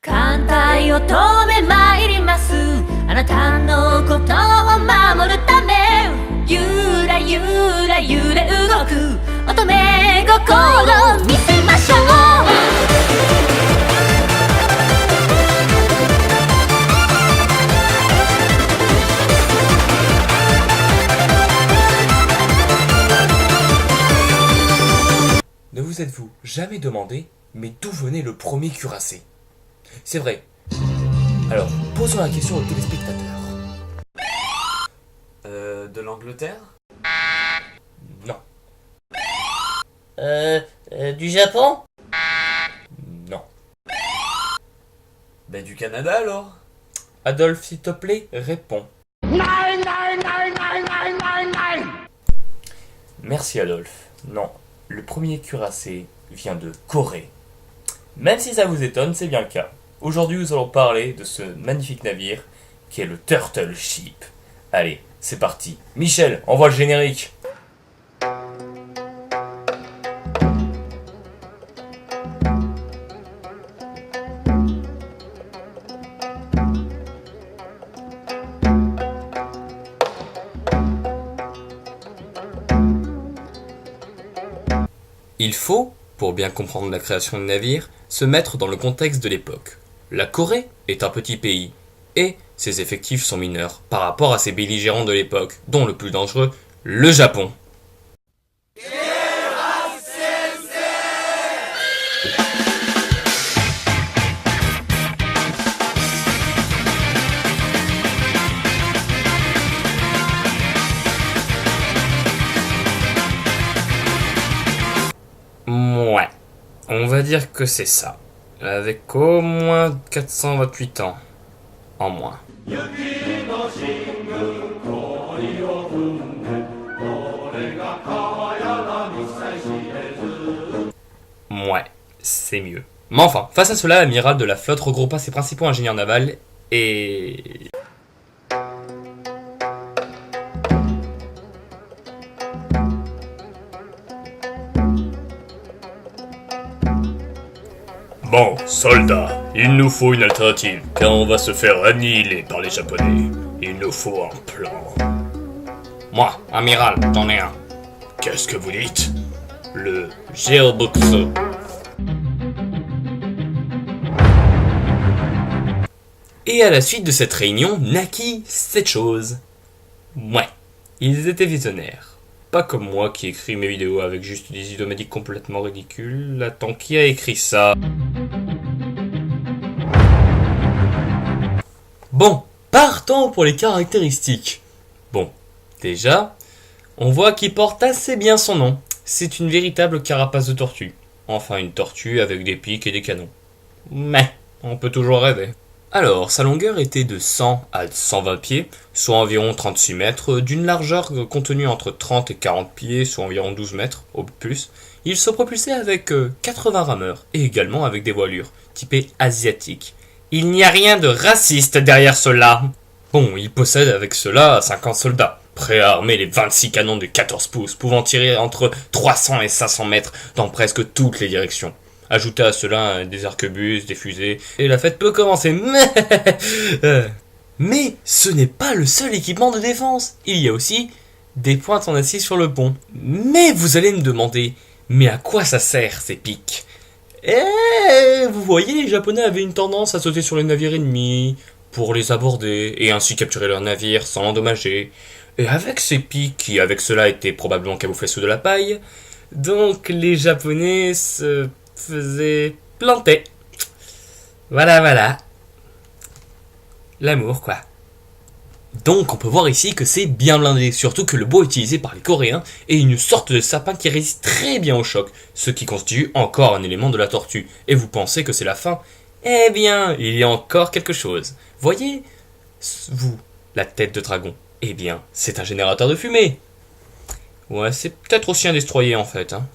艦隊を止め参ります。あなたのことを守るため、ゆらゆら揺れ動く乙女心見せましょう。Ne vous êtes-vous jamais demandé, mais d'où venait le premier cuirassé? C'est vrai. Alors, posons la question aux téléspectateurs. De l'Angleterre? Non. Du Japon? Non. Ben du Canada alors? Adolphe, s'il te plaît, réponds. Merci Adolphe. Non, le premier cuirassé vient de Corée. Même si ça vous étonne, c'est bien le cas. Aujourd'hui, nous allons parler de ce magnifique navire qui est le Turtle Ship. Allez, c'est parti. Michel, envoie le générique. Il faut, pour bien comprendre la création de navires, se mettre dans le contexte de l'époque. La Corée est un petit pays, et ses effectifs sont mineurs par rapport à ses belligérants de l'époque, dont le plus dangereux, le Japon. Ouais, on va dire que c'est ça. Avec au moins 428 ans en moins. Ouais, c'est mieux. Mais enfin, face à cela, l'amiral de la flotte regroupa ses principaux ingénieurs navals et... Bon, soldats, il nous faut une alternative, car on va se faire annihiler par les Japonais. Il nous faut un plan. Moi, amiral, j'en ai un. Qu'est-ce que vous dites? Le Gearbox. Et à la suite de cette réunion, naquit cette chose. Ouais, ils étaient visionnaires. Pas comme moi qui écris mes vidéos avec juste des idiomatiques complètement ridicules. Attends, qui a écrit ça? Bon, partons pour les caractéristiques. Bon, déjà, on voit qu'il porte assez bien son nom. C'est une véritable carapace de tortue. Enfin, une tortue avec des pics et des canons. Mais, on peut toujours rêver. Alors, sa longueur était de 100 à 120 pieds, soit environ 36 mètres, d'une largeur contenue entre 30 et 40 pieds, soit environ 12 mètres, au plus. Il se propulsait avec 80 rameurs, et également avec des voilures, typées asiatiques. Il n'y a rien de raciste derrière cela. Bon, il possède avec cela 50 soldats, prêts à armer les 26 canons de 14 pouces, pouvant tirer entre 300 et 500 mètres dans presque toutes les directions. Ajoutez à cela des arquebuses, des fusées, et la fête peut commencer. Mais ce n'est pas le seul équipement de défense. Il y a aussi des pointes en acier sur le pont. Mais vous allez me demander, mais à quoi ça sert ces pics? Vous voyez, les Japonais avaient une tendance à sauter sur les navires ennemis pour les aborder et ainsi capturer leurs navires sans l'endommager. Et avec ces pics, qui avec cela étaient probablement camouflés sous de la paille, donc les Japonais se faisaient planter. Voilà. L'amour, quoi. Donc on peut voir ici que c'est bien blindé, surtout que le bois utilisé par les Coréens est une sorte de sapin qui résiste très bien au choc, ce qui constitue encore un élément de la tortue. Et vous pensez que c'est la fin? Eh bien, il y a encore quelque chose. Voyez, vous, la tête de dragon. Eh bien, c'est un générateur de fumée. Ouais, c'est peut-être aussi un destroyer en fait, hein.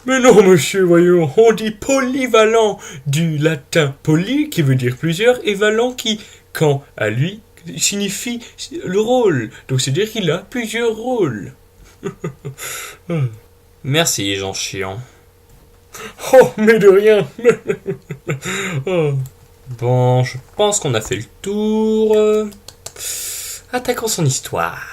Mais non, monsieur, voyons, on dit polyvalent, du latin poly qui veut dire plusieurs, et valent qui, quant à lui, signifie le rôle. Donc c'est-à-dire qu'il a plusieurs rôles. Merci, Jean Chiant. Oh, mais de rien. Oh. je pense qu'on a fait le tour. Attaquons son histoire.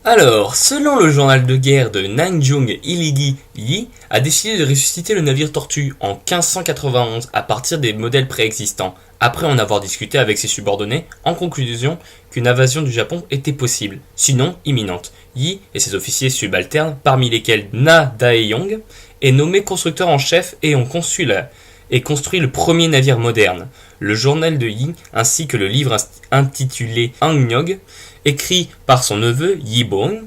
Alors, selon le journal de guerre de Nanjung Iligi Yi, a décidé de ressusciter le navire Tortue en 1591 à partir des modèles préexistants, après en avoir discuté avec ses subordonnés, en conclusion qu'une invasion du Japon était possible, sinon imminente. Yi et ses officiers subalternes, parmi lesquels Na Daeyong, est nommé constructeur en chef et ont construit le premier navire moderne. Le journal de Yi, ainsi que le livre intitulé Hangnyog, écrit par son neveu Yi Bon,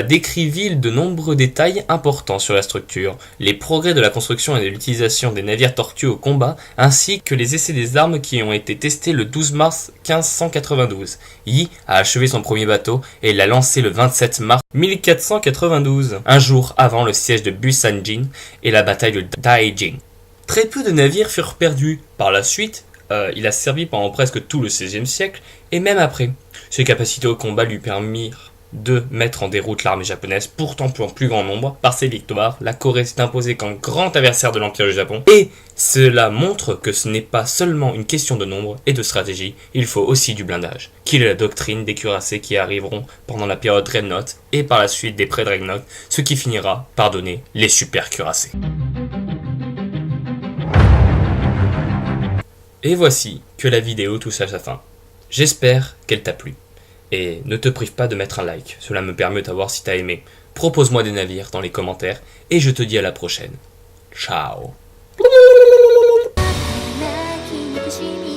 décrivent de nombreux détails importants sur la structure, les progrès de la construction et de l'utilisation des navires Tortues au combat, ainsi que les essais des armes qui ont été testés le 12 mars 1592. Yi a achevé son premier bateau et l'a lancé le 27 mars 1492, un jour avant le siège de Busanjin et la bataille de Daijing. Très peu de navires furent perdus. Par la suite, il a servi pendant presque tout le XVIe siècle, et même après. Ses capacités au combat lui permirent de mettre en déroute l'armée japonaise, pourtant en plus grand nombre. Par ses victoires, la Corée s'est imposée comme grand adversaire de l'Empire du Japon, et cela montre que ce n'est pas seulement une question de nombre et de stratégie, il faut aussi du blindage, qui est la doctrine des cuirassés qui arriveront pendant la période Dreadnought, et par la suite des pré-Dreadnought, ce qui finira par donner les super cuirassés. Et voici que la vidéo touche à sa fin. J'espère qu'elle t'a plu. Et ne te prive pas de mettre un like, cela me permet de savoir si t'as aimé. Propose-moi des navires dans les commentaires, et je te dis à la prochaine. Ciao. 泣き憎しみ